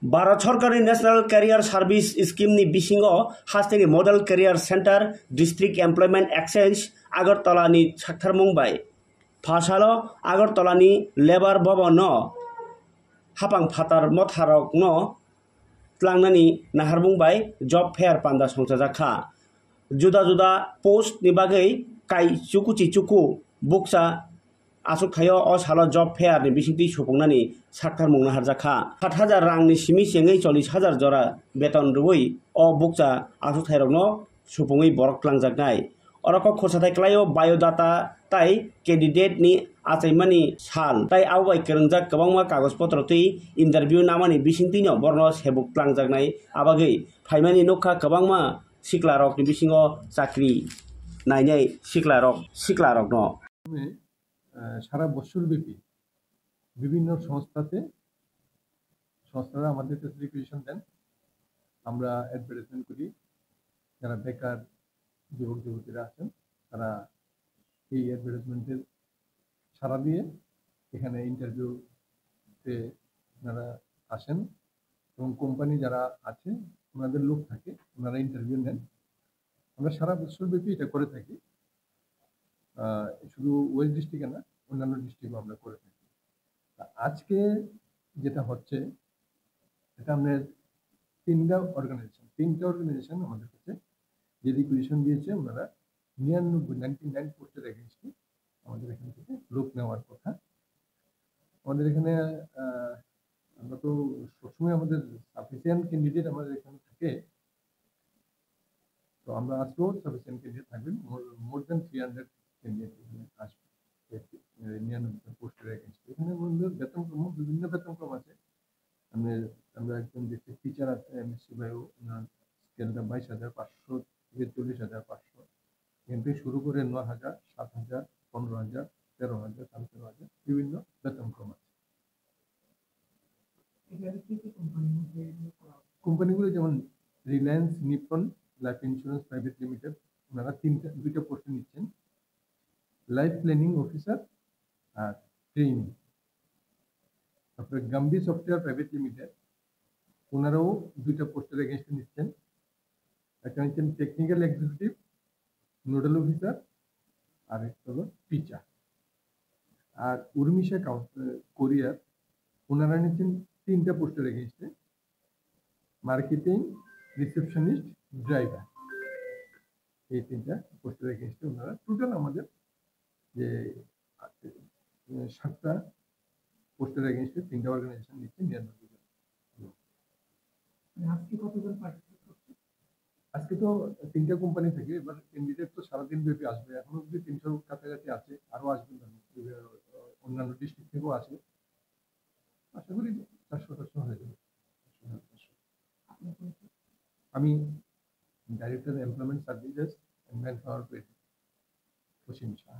भारत सरकारनि national career service स्कीमनि बिसिङाव हास्टेनि model career centre district employment exchange आगरतलानि साक्थारमुंबाय फासाल आगरतलानि लेबार भवन हापां फातार मथारक न tlangnani naharmungbai job fair panda songchajaka juda juda post ni bagai kai chukuchi chuku buksa asuk thayo o salo job fair ni bisingti supungnani sakthar mungna harjaka 7000 rangni simi sengai 40000 jora beton rubui o buksa asuk thairokno supungui borok klangjaknai oroko khorsathai klaio biodata tai candidate ni achaimani sal tai awbai kerengjak kwbangma kagoj potro tui interview namani bisingti no borno sebuk klangjaknai abagai phaimani nokha kwbangma siklarok ni bisingo chakri nainai siklarok no সারা বছর ব্যাপী বিভিন্ন সংস্থারা আমাদের কাছে requisition দেন, আমরা advertisement করি। যারা বেকার যুবক যুবতীরা আছেন তারা এই অ্যাডভার্টাইজমেন্টের সাড়া দিয়ে এখানে ইন্টারভিউতে ওনারা আসেন এবং কোম্পানি যারা আছে ওনাদের লোক থাকে, ওনারা ইন্টারভিউ নেন। আমরা সারা বছর ব্যাপী এটা করে থাকি, শুধু ওয়েস্ট ডিস্ট্রিক্টে না, অন্যান্য ডিস্ট্রিক্টও আমরা করে থাকি। আজকে যেটা হচ্ছে এটা আমাদের তিনটা অর্গানাইজেশন আমাদের কাছে যে রিকুয়েশন দিয়েছে, ওনারা 99 পোস্টের এগেইনস্টে আমাদের এখান থেকে লোক নেওয়ার কথা। আমাদের এখানে আমরা তো সবসময় আমাদের সাফিসিয়েন্ট ক্যান্ডিডেট আমাদের এখানে থাকে, তো আমরা আজকেও সাফিসিয়েন্ট ক্যান্ডিডেট থাকবেন। মোর দেন 300 ক্যান্ডিডেট এখানে আসবে 99 পোস্টের এগেইনস্টে। এখানে বেতনক্রম বিভিন্ন বেতনক্রম আছে। আমরা একজন ডিস্ট্রিক্ট টিচার আছে এমএসসি বায়ু, ওনার স্কেলটা 22500 থেকে 40500, এখান থেকে শুরু করে 9000, 7000, 15000, 13000, 13500 বিভিন্ন বেতনক্রম আছে। কোম্পানিগুলো যেমন Reliance Nippon life insurance private limited, ওনারা দুইটা পোস্টে নিচ্ছেন, লাইফ প্ল্যানিং অফিসার আর ট্রেনিং। তারপরে গাম্বি সফটওয়্যার প্রাইভেট লিমিটেড, ওনারাও দুইটা পোস্টের এগেইনস্টে নিচ্ছেন, একটা নিচ্ছেন টেকনিক্যাল এক্সিকিউটিভ নোডাল অফিসার আর একটা হলো টিচার। আর উর্মিশা কোরিয়ার, ওনারা নিচ্ছেন 3টা পোস্টের এগেইনস্টে, মার্কেটিং, রিসেপশনিস্ট, ড্রাইভার। এই 3টা পোস্টের এগেইনস্টে ওনারা টোটাল আমাদের যে 7টা পোস্টের এগেইনস্টে 3টা অর্গানাইজেশন নিচ্ছে 99 জন। আজকে তো 3টা কোম্পানি থেকে, এবার ক্যান্ডিডেট তো সারাদিন ব্যাপী আসবে, এখন অব্দি 300 কাছাকাছি আছে, আরো আসবে, অন্যান্য ডিস্ট্রিক্ট থেকেও আসবে। আশা করি 400 হয়ে যাবে। আমি director employment services and manpower পশ্চিম শাহ।